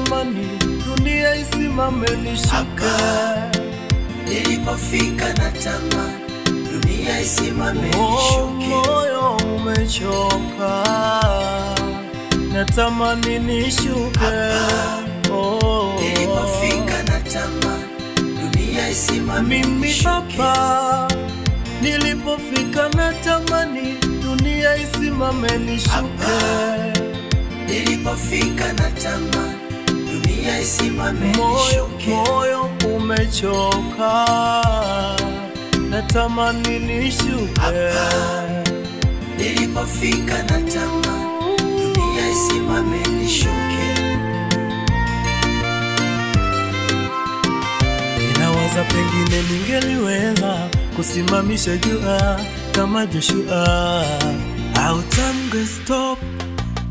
natamani dunia isimame nishuke. Nilipofika natamani dunia isimame nishuke. Moyo umechoka, natamani nishuke. Nilipofika natamani dunia isimame nishuke. Hapa nilipofika natamani dunia isimame nishuke. Nilipofika natamani dunia isimame nishuke. Moyo umechoka, natamani nishuke. Nilipofika natamani dunia isimame nishuke. Ninawaza pengine ningeliweza kusimamisha jua kama Joshua, au time stop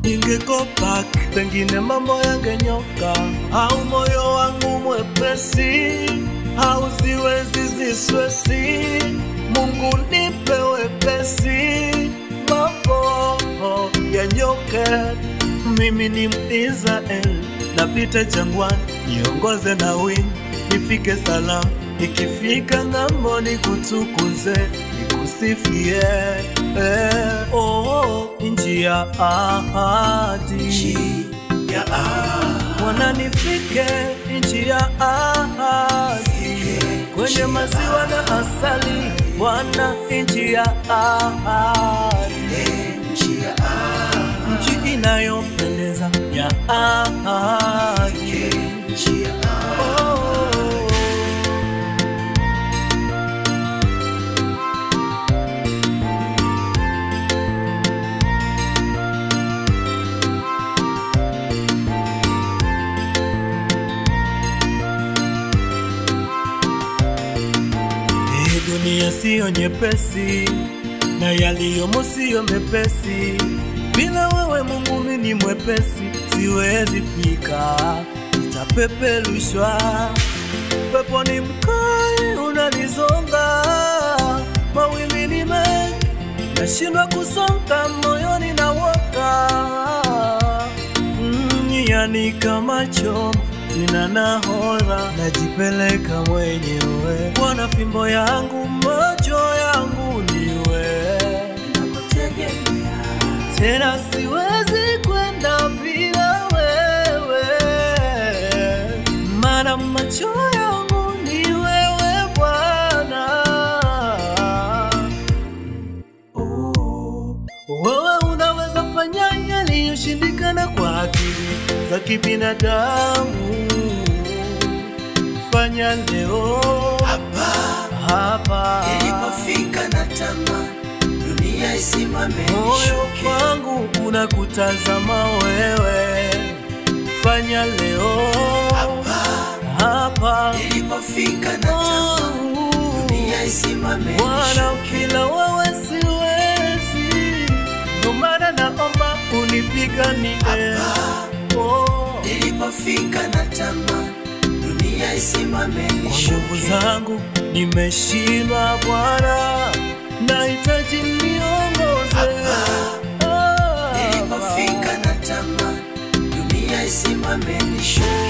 ningeko back, pengine mambo yangenyoka, au moyo wangu mwepesi, au siwezi ziswesi. Mungu nipe wepesi, mambo yanyoke. Mimi ni Mwisraeli, napita jangwani, niongoze na wingi nifike salama. Nikifika ng'ambo nikutukuze, nikusifie. Nchi ya ahadi, Bwana nifike nchi ya ahadi, kwenye maziwa na asali. Bwana nchi ya ahadi, nchi inayopendeza ya ahadi. Dunia siyo nyepesi, na yaliyomo siyo mepesi. Bila wewe Mungu mimi ni mwepesi, siwezi fika, nitapeperushwa. Pepo ni mkali unanizonga, mawimbi ni mengi, nashindwa kusonga, moyoni nawoka. Yani kama chombo sina nahodha, najipeleka mwenyewe. Bwana fimbo yangu, macho yangu niwe, nakutegemea. Tena siwezi kwenda bila wewe, maana macho yangu ni wewe Bwana. Wewe unaweza fanya yaliyoshindikana kwa akili za kibinadamu. Fanya leo hapa. Nilipofika natamani dunia isimame nishuke. Moyo wangu unakutazama wewe. Fanya leo hapa. Nilipofika natamani dunia isimame nishuke. Bwana bila wewe siwezi, ndio maana naomba unipiganie. Nilipofika natamani dunia isimame nishuke. Nguvu zangu nimeshindwa Bwana, nahitaji niongoze. Nilipofika natamani dunia isimame nishuke.